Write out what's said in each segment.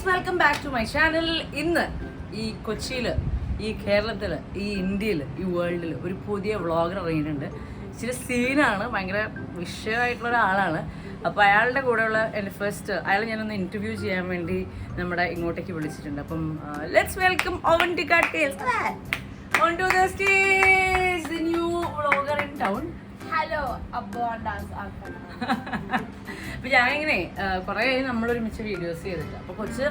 Welcome back to my channel. ഇന്ന് ഈ കൊച്ചിയിൽ, ഈ കേരളത്തിൽ, ഈ ഇന്ത്യയിൽ, ഈ വേൾഡിൽ ഒരു പുതിയ വ്ളോഗർ ഇറങ്ങിയിട്ടുണ്ട്. ഇച്ചിരി സീനാണ്, ഭയങ്കര വിഷയമായിട്ടുള്ള ഒരാളാണ്. അപ്പോൾ അയാളുടെ കൂടെയുള്ള എൻ്റെ ഫസ്റ്റ് അയാളെ ഞാനൊന്ന് ഇൻ്റർവ്യൂ ചെയ്യാൻ വേണ്ടി നമ്മുടെ ഇങ്ങോട്ടേക്ക് വിളിച്ചിട്ടുണ്ട്. അപ്പം let's welcome Avantika Tales on to the stage, the new vlogger in town. Hello അബ്ബോണ്ടാസ് അപ്പൊ ഞാനിങ്ങനെ കുറെ നമ്മളൊരുമിച്ച് വീഡിയോസ് ചെയ്തിട്ട് അപ്പൊ കൊച്ച്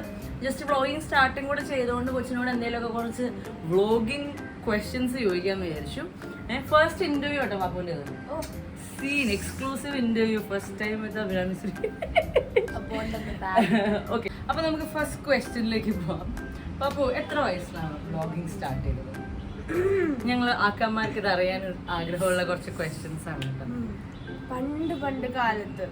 ജസ്റ്റ് വ്ളോഗിങ് സ്റ്റാർട്ടിങ് കൂടെ ചെയ്തുകൊണ്ട് കൊച്ചിനോട് എന്തെങ്കിലുമൊക്കെ കുറച്ച് വ്ളോഗിങ് ക്വസ്റ്റ്യൻസ് ചോദിക്കാന്ന് വിചാരിച്ചു. ഫസ്റ്റ് ഇന്റർവ്യൂ കേട്ടോ പാപ്പുവിൻ്റെ scene exclusive interview first time with Abhiramisree. Okay, അപ്പൊ നമുക്ക് ഫസ്റ്റ് ക്വസ്റ്റ്യനിലേക്ക് പോവാം. പാപ്പു എത്ര വയസ്സിലാണ് വ്ളോഗിങ് സ്റ്റാർട്ട് ചെയ്തത്? ഞങ്ങൾ ആക്കാന്മാർക്ക് ഇത് അറിയാൻ ആഗ്രഹമുള്ള കുറച്ച് ക്വസ്റ്റ്യൻസ് ആണ് കേട്ടോ. പണ്ട് കാലത്ത്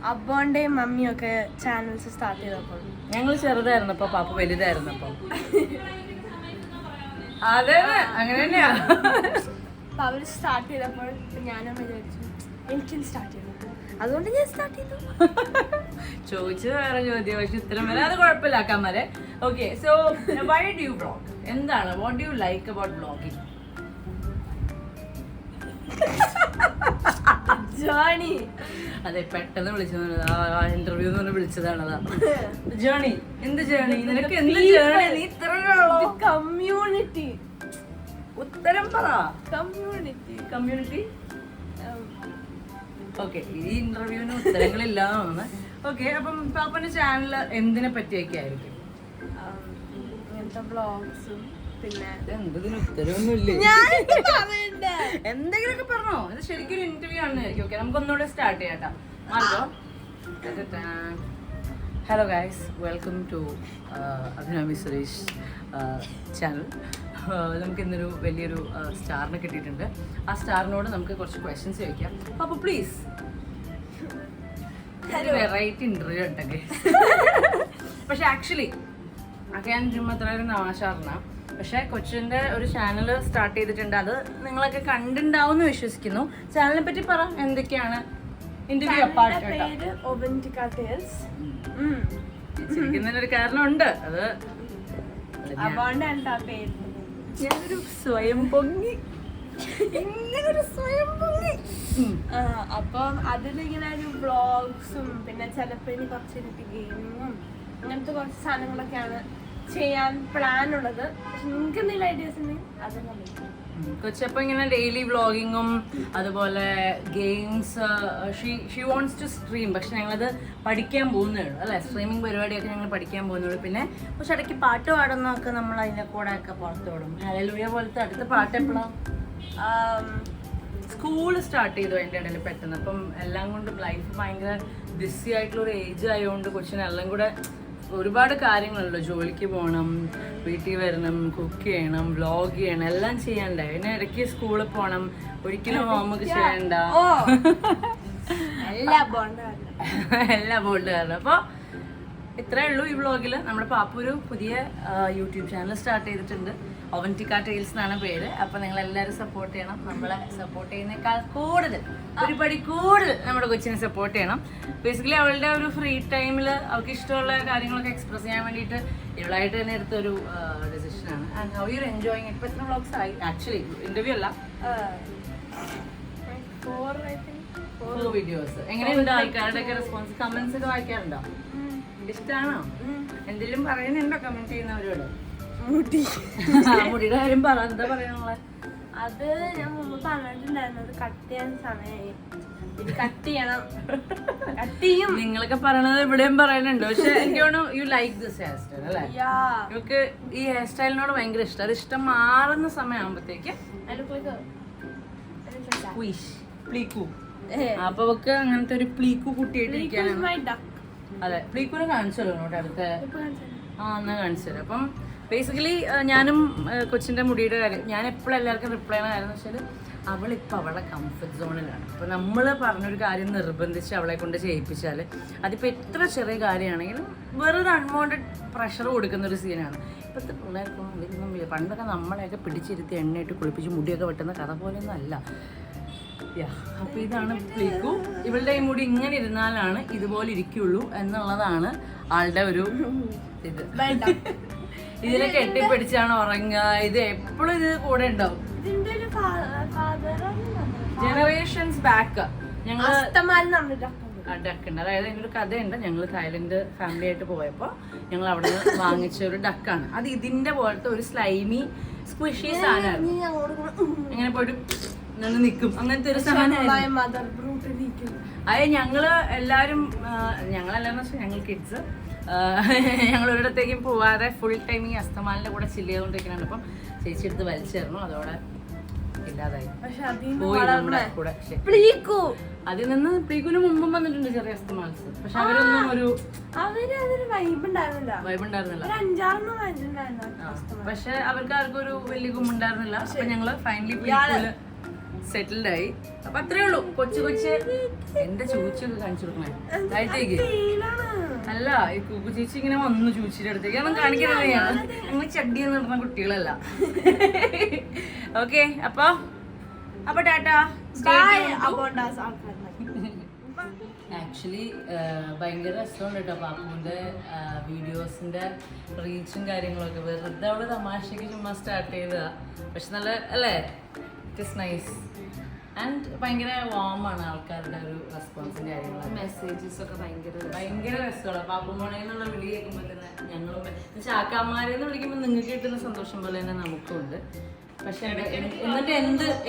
അബ്ബോണ്ടേയും മമ്മിയും ഒക്കെ ചാനൽസ് സ്റ്റാർട്ട് ചെയ്തപ്പോൾ ഞങ്ങൾ ചെറുതായിരുന്നപ്പോ പാപ്പ വലുതായിരുന്നപ്പോ അതെ അങ്ങനെ തന്നെയാ. അപ്പൊ അവര് സ്റ്റാർട്ട് ചെയ്തപ്പോൾ ഞാനും വിചാരിച്ചു എനിക്കും സ്റ്റാർട്ട് ചെയ്തു, അതുകൊണ്ട് ഞാൻ സ്റ്റാർട്ട് ചെയ്തു. ചോദിച്ചത് വേറെ ചോദ്യം, പക്ഷെ ഉത്തരം വരെ അത് കുഴപ്പമില്ല ആക്കാന്മാരെ. Okay, so why do you vlog? എന്താണ്, what do you like about vlogging? Journey. അതെ, പെട്ടെന്ന് വിളിച്ചത് ഇന്റർവ്യൂ എന്ന് പറഞ്ഞ് വിളിച്ചതാണതാ. ജേണി, എന്ത് ജേണി? നിനക്ക് എന്ത് ജേണി? നീ ഇത്ര കമ്മ്യൂണിറ്റി. ഉത്തരം പറ. കമ്മ്യൂണിറ്റി. ഓക്കെ, ഈ ഇന്റർവ്യൂവിന് ഉത്തരങ്ങളില്ലാന്ന് തോന്നുന്നു. ഓക്കെ, അപ്പം പാപ്പന്റെ ചാനൽ എന്തിനെ പറ്റിയൊക്കെ ആയിരിക്കും? ഇങ്ങനത്തെ വ്ളോഗ്സും പിന്നെ എന്തിന് ഉത്തരവൊന്നുമില്ലേ? എന്തെങ്കിലുമൊക്കെ പറഞ്ഞോ, ഇത് ശരിക്കും ഒരു ഇന്റർവ്യൂ ആണെന്നായിരിക്കും. ഓക്കെ, നമുക്കൊന്നുകൂടെ സ്റ്റാർട്ട് ചെയ്യാട്ടോ. മാർഗോ, hello guys, welcome to Abhirami Suresh channel. നമുക്ക് ഇന്നൊരു വലിയൊരു സ്റ്റാറിനെ കിട്ടിയിട്ടുണ്ട്. ആ സ്റ്റാറിനോട് നമുക്ക് കുറച്ച് ക്വസ്റ്റ്യൻസ് ചോദിക്കാം. അപ്പോൾ പ്ലീസ്, വെറൈറ്റി ഇന്റർവ്യൂ ഉണ്ടെങ്കിൽ. പക്ഷെ ആക്ച്വലി ഒക്കെ ഞാൻ ചുമ്മാ അത്ര തമാശാറിന. പക്ഷെ കൊച്ചിൻ്റെ ഒരു ചാനൽ സ്റ്റാർട്ട് ചെയ്തിട്ടുണ്ട്. അത് നിങ്ങളൊക്കെ കണ്ടിട്ടുണ്ടാവും എന്ന് വിശ്വസിക്കുന്നു. ചാനലിനെ പറ്റി പറ, എന്തൊക്കെയാണ് ഇന്റർവ്യൂ അപ്പാർട്ട്? ചിരിക്കുന്നതിനൊരു കാരണമുണ്ട്. അത് ഞാനൊരു സ്വയം പൊങ്ങി, ഇങ്ങനൊരു സ്വയം പൊങ്ങി. അപ്പം അതിലിങ്ങനെ ഒരു വ്ളോഗ്സും പിന്നെ ചിലപ്പോൾ ഇനി കുറച്ച് ഗെയിമിങ്ങും അങ്ങനത്തെ കുറച്ച് സാധനങ്ങളൊക്കെയാണ് ചെയ്യാൻ പ്ലാൻ ഉള്ളത്. പക്ഷെ നിങ്ങൾക്ക് എന്തെങ്കിലും ഐഡിയാസ് ഉണ്ടെങ്കിൽ അതെല്ലാം കൊച്ചപ്പോ ഇങ്ങനെ ഡെയിലി വ്ളോഗിങ്ങും അതുപോലെ games she wants to stream. പക്ഷെ ഞങ്ങളത് പഠിക്കാൻ പോകുന്നേ ഉള്ളൂ അല്ലേ, സ്ട്രീമിങ് പരിപാടിയൊക്കെ ഞങ്ങൾ പഠിക്കാൻ പോകുന്നുള്ളൂ. പിന്നെ കുറച്ച് ഇടയ്ക്ക് പാട്ട് പാടുന്നതൊക്കെ നമ്മൾ അതിൻ്റെ കൂടെ ഒക്കെ പുറത്ത് വിടും. ഹല്ലേലൂയ പോലത്തെ അടുത്ത പാട്ട് എപ്പോഴാണ്? സ്കൂൾ സ്റ്റാർട്ട് ചെയ്തു അതിൻ്റെ ഇടയിൽ പെട്ടെന്ന്. അപ്പം എല്ലാം കൊണ്ട് ലൈഫ് ഭയങ്കര ബിസി ആയിട്ടുള്ള ഒരു ഏജ് ആയതുകൊണ്ട് കൊച്ചിനെല്ലാം കൂടെ ഒരുപാട് കാര്യങ്ങളുള്ളൂ. ജോലിക്ക് പോകണം, വീട്ടിൽ വരണം, കുക്ക് ചെയ്യണം, വ്ളോഗ് ചെയ്യണം, എല്ലാം ചെയ്യണ്ടേ. പിന്നെ ഇടയ്ക്ക് സ്കൂളിൽ പോകണം, ഒരിക്കലും ഹോംവർക്ക് ചെയ്യണ്ട, എല്ലാ ബോൾഡ് കാരണം. അപ്പോൾ ഇത്രയേ ഉള്ളൂ ഈ വ്ളോഗിൽ. നമ്മുടെ പാപ്പ ഒരു പുതിയ യൂട്യൂബ് ചാനൽ സ്റ്റാർട്ട് ചെയ്തിട്ടുണ്ട്. Avantika Tales എന്നാണ് പേര്. അപ്പോൾ നിങ്ങളെല്ലാവരും സപ്പോർട്ട് ചെയ്യണം. നമ്മളെ സപ്പോർട്ട് ചെയ്യുന്നേക്കാൾ കൂടുതൽ, ഒരു പടി കൂടുതൽ നമ്മുടെ കൊച്ചിനെ സപ്പോർട്ട് ചെയ്യണം. ബേസിക്കലി അവളുടെ ഒരു ഫ്രീ ടൈമിൽ അവൾക്ക് ഇഷ്ടമുള്ള കാര്യങ്ങളൊക്കെ എക്സ്പ്രസ് ചെയ്യാൻ വേണ്ടിയിട്ട് ഇവളായിട്ട് തന്നെ എടുത്തൊരു ഡിസിഷനാണ്. And how you enjoying? ഇപ്പോൾ എത്ര വ്ളോഗ്സ് ആയി? ആക്ച്വലി ഇന്റർവ്യൂ അല്ല, 4 വീഡിയോസ്. എങ്ങനെയുണ്ട് ആൾക്കാരുടെ ഒക്കെ റെസ്പോൺസ്? കമന്റ്സ് ഒക്കെ വായിക്കാറുണ്ടോ? ഇഷ്ടമാണോ? എന്തെങ്കിലും പറയുന്നുണ്ടോ കമന്റ് ചെയ്യുന്നവരോട്? മുടിയുടെ കാര്യം പറ, എന്താ പറയാനുള്ളത്? അത് ഞാൻ മുമ്പ് പറഞ്ഞിട്ടുണ്ടായിരുന്നത് കട്ട് ചെയ്യാൻ സമയമായി. ഇത് കട്ട് ചെയ്യണം, കട്ട് ചെയ്യും. നിങ്ങളൊക്കെ പറയണത് ഇവിടെയും പറയുന്നുണ്ട്. പക്ഷെ എനിക്ക് തോന്നുന്നു you like this hair style അല്ലേ? നിങ്ങൾക്ക് ഈ ഹെയർ സ്റ്റൈലിനോട് ഭയങ്കര ഇഷ്ടം. അത് ഇഷ്ടം മാറുന്ന സമയമാകുമ്പോഴത്തേക്ക് അപ്പൊ അവക്ക് അങ്ങനത്തെ ഒരു പ്ലീക്കു കുട്ടിയായിട്ടിരിക്കാനാണ്. അതെ, പ്ലീക്കുനെ കാണിച്ചല്ലോ നോട്ട് അടുത്ത. എന്നാ കാണിച്ചു തരാം. അപ്പം ബേസിക്കലി ഞാനും കൊച്ചിൻ്റെ മുടിയുടെ കാര്യം ഞാൻ എപ്പോഴും എല്ലാവർക്കും റിപ്ലൈ ചെയ്യണ കാര്യം എന്ന് വെച്ചാൽ അവളിപ്പോൾ അവളുടെ കംഫർട്ട് സോണിലാണ്. അപ്പോൾ നമ്മൾ പറഞ്ഞൊരു കാര്യം നിർബന്ധിച്ച് അവളെ കൊണ്ട് ചെയ്യിപ്പിച്ചാൽ അതിപ്പോൾ എത്ര ചെറിയ കാര്യമാണെങ്കിലും വെറുതെ അൺവാണ്ടഡ് പ്രഷർ കൊടുക്കുന്ന ഒരു സീനാണ്. ഇപ്പോഴത്തെ പിള്ളേർക്കൊന്നും പണ്ടൊക്കെ നമ്മളെയൊക്കെ പിടിച്ചിരുത്തി എണ്ണയിട്ട് കുളിപ്പിച്ച് മുടിയൊക്കെ വെട്ടുന്ന കഥ പോലെയൊന്നും അല്ല. അപ്പൊ ഇതാണ് പ്ലീക്കു. ഇവളുടെ ഈ മുടി ഇങ്ങനെ ഇരുന്നാലാണ് ഇതുപോലെ ഇരിക്കുള്ളൂ എന്നുള്ളതാണ് ആളുടെ ഒരു ഇത്. ഇതിനെ കെട്ടിപ്പിടിച്ചാണ് ഉറങ്ങുക. ഇത് എപ്പോഴും ഇത് കൂടെ ഉണ്ടാവും. ജനറേഷൻസ് ബാക്ക് ഞങ്ങള് ഡക്കുണ്ട്. അതായത് അതിൻ്റെ ഒരു കഥയുണ്ട്. ഞങ്ങൾ തായ്ലൻഡ് ഫാമിലി ആയിട്ട് പോയപ്പോൾ ഞങ്ങൾ അവിടെ നിന്ന് വാങ്ങിച്ച ഒരു ഡക്കാണ്. അത് ഇതിന്റെ പോലത്തെ ഒരു സ്ലൈമി സ്ക്വിഷി സാധനമാണ്. ഇങ്ങനെ പോയിട്ട് നിൽക്കും. അങ്ങനത്തെ ഒരു സാധനം. അത് ഞങ്ങള് എല്ലാരും ഞങ്ങളെല്ലാന്ന് വെച്ചാൽ ഞങ്ങൾ കിഡ്സ് ഞങ്ങൾ ഒരിടത്തേക്കും പോവാതെ ഫുൾ ടൈം ഈ അസ്തമാലിന്റെ കൂടെ ചില്ല് ചെയ്തുകൊണ്ടിരിക്കുന്നുണ്ട്. അപ്പം ചേച്ചി എടുത്ത് വലിച്ചേർന്നു. അതോടെ ഇല്ലാതായി പോയി നമ്മുടെ കൂടെ. അതിൽ നിന്ന് പ്ലീക്കുന് മുമ്പും വന്നിട്ടുണ്ട് ചെറിയ അസ്തമാൽസ്. പക്ഷെ അവരൊന്നും ഒരു വൈബ് ഉണ്ടായിരുന്നില്ല. പക്ഷെ അവർക്ക് ആർക്കും ഒരു വലിയ ഗുമ്മുണ്ടായിരുന്നില്ല. അപ്പൊ ഞങ്ങള് ഫൈനലി പ്ലീക്കുല് സെറ്റിൽഡ് ആയി. അപ്പൊ അത്രേ ഉള്ളൂ. കൊച്ചു എന്റെ ചൂച്ചൊക്കെ കാണിച്ചു കൊടുക്കണേ താഴത്തേക്ക്. അല്ല ഈ കൂക്കു ചേച്ചി ഇങ്ങനെ വന്നു ചൂച്ചിയുടെ അടുത്തേക്ക്. അതൊന്നും കാണിക്കണല്ലേ. ഞങ്ങൾ ചട്ടി എന്ന് പറഞ്ഞ കുട്ടികളല്ല. ഓക്കെ അപ്പൊ ടാറ്റാ. ആക്ച്വലി ഭയങ്കര രസമുണ്ട് കേട്ടോ പാപ്പുവിന്റെ വീഡിയോസിന്റെ റീച്ചും കാര്യങ്ങളൊക്കെ. വെറുതെ അവള് തമാശക്ക് ചുമ്മാ സ്റ്റാർട്ട് ചെയ്തതാ. പക്ഷെ നല്ല അല്ലേ, ഇറ്റ് ഇസ് നൈസ് ആൻഡ് ഭയങ്കര വാമാണ് ആൾക്കാരുടെ ഒരു റെസ്പോൺസും കാര്യങ്ങളും. മെസ്സേജസ് ഒക്കെ ഭയങ്കര രസമാണ്. പാപ്പുമോണെ എന്നുള്ള വിളി കേൾക്കുമ്പോൾ തന്നെ ഞങ്ങളും ചാക്കാമാരെന്ന് വിളിക്കുമ്പോൾ നിങ്ങൾക്ക് കിട്ടുന്ന സന്തോഷം പോലെ തന്നെ നമുക്കും ഉണ്ട്. പക്ഷെ എന്നിട്ട്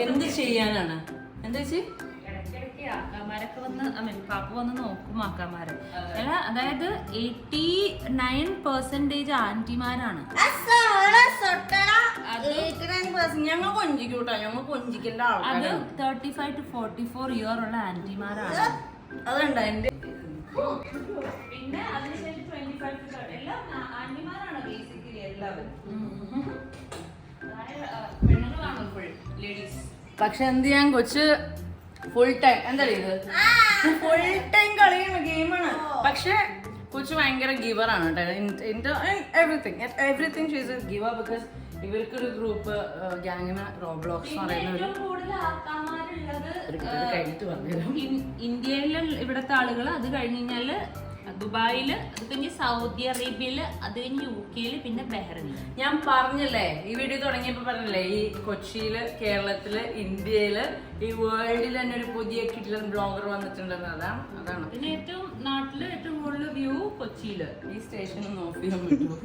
എന്ത് ചെയ്യാനാണ് എന്താ ചേച്ചി? ആക്കാമാരൊക്കെ വന്ന് പാപ്പു വന്ന് നോക്കും ആക്കാമാരെ. അതായത് 89% ആന്റിമാരാണ്. ഞങ്ങൾ കൊഞ്ചിക്കൂട്ടോ. ഞങ്ങൾ കൊഞ്ചിക്കേണ്ട ആൾക്കാർ. അത് 35 to 44 ഇയർ ഉള്ള ആന്റിമാരാണ്. അതുണ്ട് എന്റെ. പിന്നെ അതിനുശേഷം 25 to 30 എല്ലാം ആന്റിമാരാണ് ബേസിക്കലി എല്ലാവരും. പെണ്ണുങ്ങളാണ് ഫുൾ ലേഡീസ്. പക്ഷെ എന്ത് ചെയ്യാൻ കൊച്ച് ഫുൾ ടൈം എന്താ ഇത് ഫുൾ ടൈം കളിയാണ് ഗെയിമാണ്. പക്ഷെ കൊച്ചു ഭയങ്കര ഗിവറാണ് കേട്ടോ. Everything she's A giver. Because ഇവർക്കൊരു ഗ്രൂപ്പ് ഗ്യാങ്ങിന് റോബ്ലോക്സ് എന്ന് പറയുന്ന കഴിഞ്ഞിട്ട് പറഞ്ഞുതരാം. ഇന്ത്യയിലെ ഇവിടത്തെ ആളുകൾ, അത് കഴിഞ്ഞ് കഴിഞ്ഞാല് ദുബായില്, അത് കഴിഞ്ഞ് സൗദി അറേബ്യയില്, അത് കഴിഞ്ഞ് UK പിന്നെ ബഹ്റൈനിൽ. ഞാൻ പറഞ്ഞില്ലേ ഈ വീഡിയോ തുടങ്ങിയപ്പോ പറഞ്ഞില്ലേ ഈ കൊച്ചിയില്, കേരളത്തില്, ഇന്ത്യയില്, ഈ വേൾഡിൽ തന്നെ ഒരു പുതിയ കിഡ്ലൻ ബ്ലോഗർ വന്നിട്ടുണ്ടെന്ന്. അതാണ് പിന്നെ നാട്ടില് ഏറ്റവും കൂടുതൽ വ്യൂ കൊച്ചിയില്. ഈ സ്റ്റേഷൻ ഒന്ന് ഓഫ് ചെയ്യാൻ പറ്റുമോ?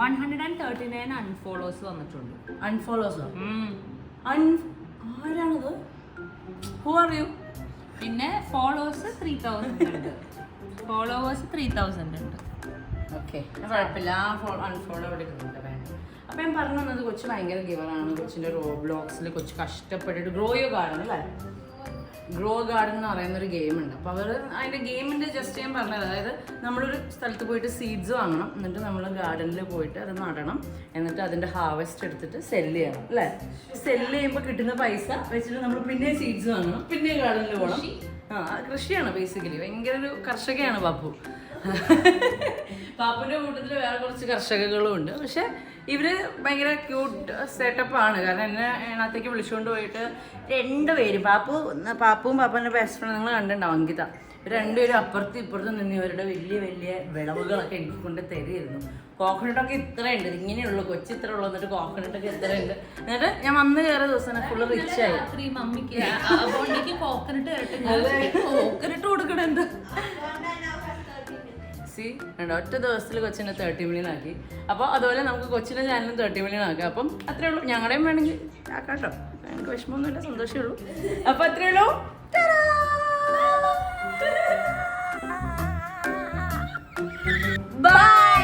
139 അൺഫോളോസ് വന്നിട്ടുണ്ട്. അൺഫോളോസോ? ആരാണത്? Who are you? പിന്നെ ഫോളോവേഴ്സ് 3000 ഉണ്ട്. ഓക്കെ കുഴപ്പമില്ല. അൺഫോളോ അവിടെ ഇരുന്നുണ്ട് വേണ്ട. അപ്പൊ ഞാൻ പറഞ്ഞു തന്നത് കൊച്ചു ഭയങ്കര ഗിവറാണ്. കൊച്ചിന്റെ റോബ്ലോക്സിൽ കൊച്ചു കഷ്ടപ്പെട്ടിട്ട് ഗ്രോ ഗാർഡൻ അല്ലേ, ഗ്രോ ഗാർഡൻ എന്ന് പറയുന്ന ഒരു ഗെയിം ഉണ്ട്. അപ്പോൾ അവർ അതിന്റെ ഗെയിമിന്റെ ജസ്റ്റ് ഞാൻ പറഞ്ഞത്, അതായത് നമ്മളൊരു സ്ഥലത്ത് പോയിട്ട് സീഡ്സ് വാങ്ങണം, എന്നിട്ട് നമ്മൾ ഗാർഡനിൽ പോയിട്ട് അത് നടണം, എന്നിട്ട് അതിന്റെ ഹാർവെസ്റ്റ് എടുത്തിട്ട് സെല്ല് ചെയ്യണം അല്ലേ. സെല്ല് ചെയ്യുമ്പോൾ കിട്ടുന്ന പൈസ വെച്ചിട്ട് നമ്മൾ പിന്നെ സീഡ്സ് വാങ്ങണം, പിന്നെ ഗാർഡനിൽ പോകണം. കൃഷിയാണ് ബേസിക്കലി. ഭയങ്കര ഒരു കർഷകയാണ് പാപ്പു. പാപ്പുവിന്റെ കൂട്ടത്തിൽ വേറെ കുറച്ച് കർഷകകളും ഉണ്ട്. പക്ഷെ ഇവര് ഭയങ്കര ക്യൂട്ട് സെറ്റപ്പാണ്. കാരണം എന്നെ അതിനകത്തേക്ക് വിളിച്ചുകൊണ്ട് പോയിട്ട് രണ്ടുപേരും പാപ്പുവും പാപ്പുവിന്റെ ബെസ്റ്റ് ഫ്രണ്ട് നിങ്ങൾ കണ്ടിട്ടുണ്ടാവും, അങ്കിത. രണ്ടുപേരും അപ്പുറത്തും ഇപ്പുറത്തും നിന്ന് ഇവരുടെ വലിയ വലിയ വിളവുകളൊക്കെ എനിക്ക് കൊണ്ട് തരുമായിരുന്നു. കോക്കനട്ടൊക്കെ ഇത്രയുണ്ട്, ഇങ്ങനെയുള്ളൂ കൊച്ചി ഇത്ര ഉള്ളൂ. എന്നിട്ട് കോക്കനട്ടൊക്കെ ഇത്രയുണ്ട്. എന്നിട്ട് ഞാൻ വന്ന് കയറിയ ദിവസം ഫുള്ള് റിച്ച് ആയി. മമ്മിക്ക് കോക്കനട്ട് കൊടുക്കണം. എന്ത് ഒറ്റ ദിവസത്തിൽ കൊച്ചിനെ 30 മില്യൺ ആക്കി. അപ്പോൾ അതുപോലെ നമുക്ക് കൊച്ചിൻ്റെ ചാനലും 30 മില്യൺ ആക്കാം. അപ്പം അത്രേ ഉള്ളൂ. ഞങ്ങളുടെയും വേണമെങ്കിൽ ആക്കാം കേട്ടോ. എനിക്ക് വിഷമമൊന്നുമില്ല, സന്തോഷമേ ഉള്ളൂ. അപ്പം അത്രേ ഉള്ളൂ. ബൈ.